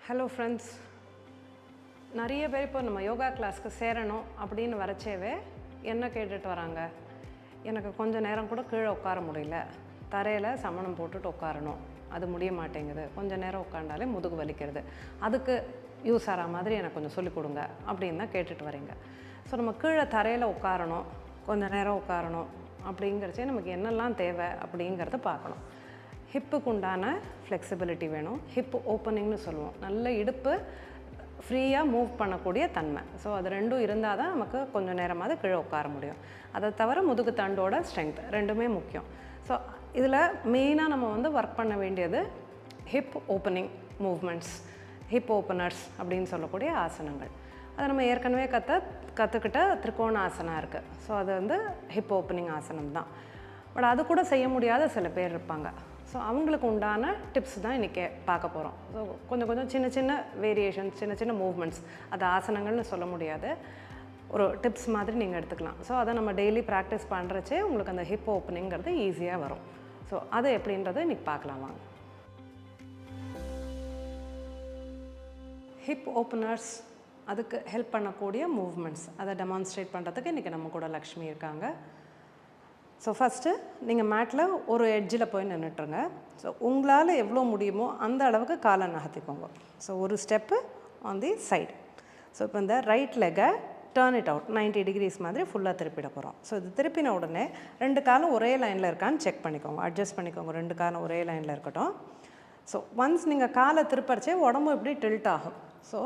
Hello friends, நிறைய பேர் இப்போ நம்ம யோகா கிளாஸ்க்கு சேரணும் அப்படின்னு வரச்சேவே என்ன கேட்டுட்டு வராங்க, எனக்கு கொஞ்சம் நேரம் கூட கீழே உட்கார முடியல, தரையில் சமணம் போட்டுட்டு உட்காரணும், அது முடிய மாட்டேங்குது, கொஞ்சம் நேரம் உட்காண்டாலே முதுகு வலிக்கிறது, அதுக்கு யூஸ் ஆகிற மாதிரி எனக்கு கொஞ்சம் சொல்லிக் கொடுங்க அப்படின்னு தான் கேட்டுட்டு வரீங்க. ஸோ நம்ம கீழே தரையில் உட்காரணும், கொஞ்சம் நேரம் உட்காரணும் அப்படிங்கிறச்சே நமக்கு என்னெல்லாம் தேவை அப்படிங்கிறத பார்க்கணும். ஹிப்புக்கு உண்டான ஃப்ளெக்சிபிலிட்டி வேணும். ஹிப் ஓப்பனிங்னு சொல்லுவோம், நல்ல இடுப்பு ஃப்ரீயாக மூவ் பண்ணக்கூடிய தன்மை. ஸோ அது ரெண்டும் இருந்தால் தான் நமக்கு கொஞ்சம் நேரமாவது கீழே உட்கார முடியும். அதை தவிர முதுகு தண்டோட ஸ்ட்ரென்த் ரெண்டுமே முக்கியம். ஸோ இதில் மெயினாக நம்ம ஒர்க் பண்ண வேண்டியது hip opening movements, hip openers அப்படின்னு சொல்லக்கூடிய ஆசனங்கள். அதை நம்ம ஏற்கனவே கற்றுக்கிட்ட திரிகோண ஆசனம் இருக்குது. ஸோ அது ஹிப் ஓப்பனிங் ஆசனம் தான். பட் அது கூட செய்ய முடியாத சில பேர் இருப்பாங்க. ஸோ அவங்களுக்கு உண்டான டிப்ஸ் தான் இன்றைக்கி பார்க்க போகிறோம். ஸோ கொஞ்சம் சின்ன சின்ன வேரியேஷன்ஸ், சின்ன சின்ன மூவ்மெண்ட்ஸ், அது ஆசனங்கள்னு சொல்ல முடியாது, ஒரு டிப்ஸ் மாதிரி நீங்கள் எடுத்துக்கலாம். ஸோ அதை நம்ம டெய்லி ப்ராக்டிஸ் பண்ணுறச்சே உங்களுக்கு அந்த ஹிப் ஓப்பனிங்கிறது ஈஸியாக வரும். ஸோ அது எப்படின்றத இன்றைக்கி பார்க்கலாம் வாங்க. ஹிப் ஓப்பனர்ஸ், அதுக்கு ஹெல்ப் பண்ணக்கூடிய மூவ்மெண்ட்ஸ், அதை டெமான்ஸ்ட்ரேட் பண்ணுறதுக்கு இன்றைக்கி நம்ம கூட லக்ஷ்மி இருக்காங்க. ஸோ ஃபஸ்ட்டு நீங்கள் மேட்டில் ஒரு எட்ஜில் போய் நின்றுட்டுருங்க. ஸோ உங்களால் எவ்வளோ முடியுமோ அந்த அளவுக்கு காலை நகர்த்திக்கோங்க. ஸோ ஒரு step on the side. So இப்போ இந்த ரைட் லெக்கை டேர்ன் இட் அவுட் 90 டிகிரிஸ் மாதிரி ஃபுல்லாக திருப்பிட போகிறோம். ஸோ இது திருப்பின உடனே ரெண்டு காலம் ஒரே லைனில் இருக்கான்னு செக் பண்ணிக்கோங்க, அட்ஜஸ்ட் பண்ணிக்கோங்க, ரெண்டு காலம் ஒரே லைனில் இருக்கட்டும். ஸோ ஒன்ஸ் நீங்கள் காலை திருப்பறச்சே உடம்பு இப்படி டில்ட் ஆகும். ஸோ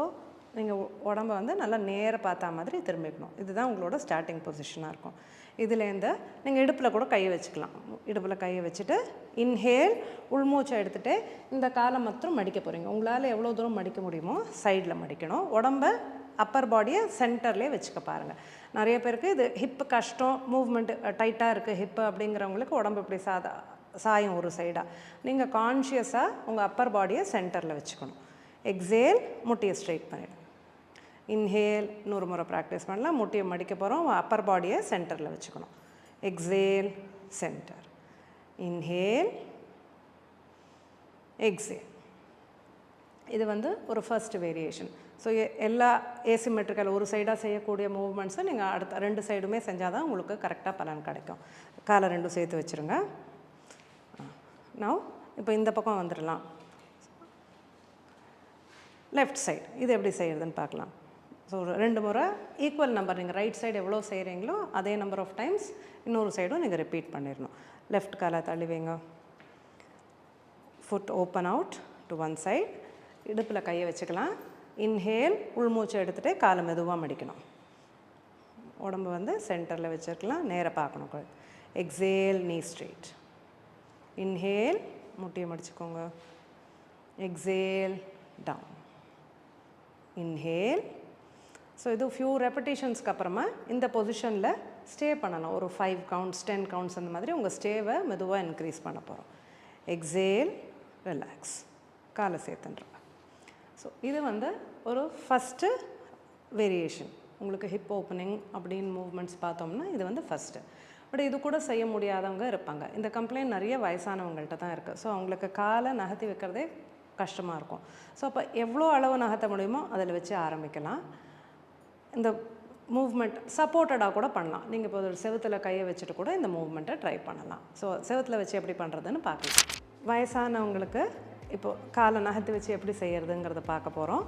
நீங்கள் உடம்பை நல்லா நேராக பார்த்தா மாதிரி திரும்பிக்கணும். இதுதான் உங்களோட ஸ்டார்டிங் பொசிஷனாக இருக்கும். இதுலேருந்து நீங்கள் இடுப்பில் கூட கையை வச்சுக்கலாம். இடுப்பில் கையை வச்சுட்டு இன்ஹேல், உள்மூச்சை எடுத்துகிட்டு இந்த காலை மாத்திரம் மடிக்க போகிறீங்க. உங்களால் எவ்வளோ தூரம் மடிக்க முடியுமோ சைடில் மடிக்கணும். உடம்பை அப்பர் பாடியை சென்டர்லேயே வச்சுக்க பாருங்கள். நிறைய பேருக்கு இது ஹிப்பு கஷ்டம், மூவ்மெண்ட்டு டைட்டாக இருக்குது ஹிப்பு அப்படிங்கிறவங்களுக்கு உடம்பு இப்படி சாயம் ஒரு சைடாக. நீங்கள் கான்ஷியஸாக உங்கள் அப்பர் பாடியை சென்டரில் வச்சுக்கணும். எக்ஸேல், முட்டியை ஸ்ட்ரைட் பண்ணிவிடுங்க. இன்ஹேல், இன்னொரு முறை ப்ராக்டிஸ் பண்ணலாம். முட்டியை மடிக்க போகிறோம், அப்பர் பாடியை சென்டரில் வச்சுக்கணும். Exhale, centre, inhale, exhale. இது ஒரு ஃபர்ஸ்ட் வேரியேஷன். ஸோ எல்லா ஏசிமெட்ரிக்கல் ஒரு சைடாக செய்யக்கூடிய மூவ்மெண்ட்ஸை நீங்கள் அடுத்த ரெண்டு சைடுமே செஞ்சால் தான் உங்களுக்கு கரெக்டாக பலன் கிடைக்கும். காலை ரெண்டும் சேர்த்து வச்சுருங்க. நவ் இப்போ இந்த பக்கம் வந்துடலாம். லெஃப்ட் சைடு இது எப்படி செய்கிறதுன்னு பார்க்கலாம். ஸோ ரெண்டு முறை ஈக்குவல் நம்பர், நீங்கள் ரைட் சைடு எவ்வளோ செய்கிறீங்களோ அதே நம்பர் ஆஃப் டைம்ஸ் இன்னொரு சைடும் நீங்கள் ரிப்பீட் பண்ணிடணும். லெஃப்ட் காலை தள்ளுவீங்க, foot open out to one side, இடுப்பில் கையை வச்சுக்கலாம். இன்ஹேல், உள்மூச்சை எடுத்துகிட்டு காலை மெதுவாக மடிக்கணும். உடம்பு சென்டரில் வச்சுருக்கலாம், நேராக பார்க்கணும். எக்ஸேல், நீ ஸ்ட்ரெயிட். இன்ஹேல், முட்டியை மடிச்சுக்கோங்க. Exhale, down. இன்ஹேல். ஸோ இது ஃபியூ ரெப்படேஷன்ஸ்க்கு அப்புறமா இந்த பொசிஷனில் ஸ்டே பண்ணணும். ஒரு 5 கவுண்ட்ஸ் 10 கவுண்ட்ஸ் அந்த மாதிரி உங்கள் ஸ்டேவை மெதுவாக இன்க்ரீஸ் பண்ண போகிறோம். எக்ஸேல், ரிலாக்ஸ், காலை சேர்த்துன்றோம். ஸோ இது ஒரு ஃபஸ்ட்டு வேரியேஷன். உங்களுக்கு ஹிப் ஓப்பனிங் அப்படின்னு மூவ்மெண்ட்ஸ் பார்த்தோம்னா இது ஃபஸ்ட்டு. பட் இது கூட செய்ய முடியாதவங்க இருப்பாங்க. இந்த கம்ப்ளைண்ட் நிறைய வயசானவங்கள்ட்ட தான் இருக்குது. ஸோ அவங்களுக்கு காலை நகர்த்தி வைக்கிறதே கஷ்டமாக இருக்கும். ஸோ அப்போ எவ்வளோ அளவு நகர்த்த முடியுமோ அதில் வச்சு ஆரம்பிக்கலாம். இந்த மூவ்மெண்ட் சப்போர்ட்டடாக கூட பண்ணலாம். நீங்கள் இப்போ ஒரு செவுத்தில் கையை வச்சுட்டு கூட இந்த மூவ்மெண்ட்டை ட்ரை பண்ணலாம். ஸோ செவுத்தில் வச்சு எப்படி பண்ணுறதுன்னு பார்க்கலாம். வயசானவங்களுக்கு இப்போது காலை நகர்த்தி வச்சு எப்படி செய்கிறதுங்கிறத பார்க்க போகிறோம்.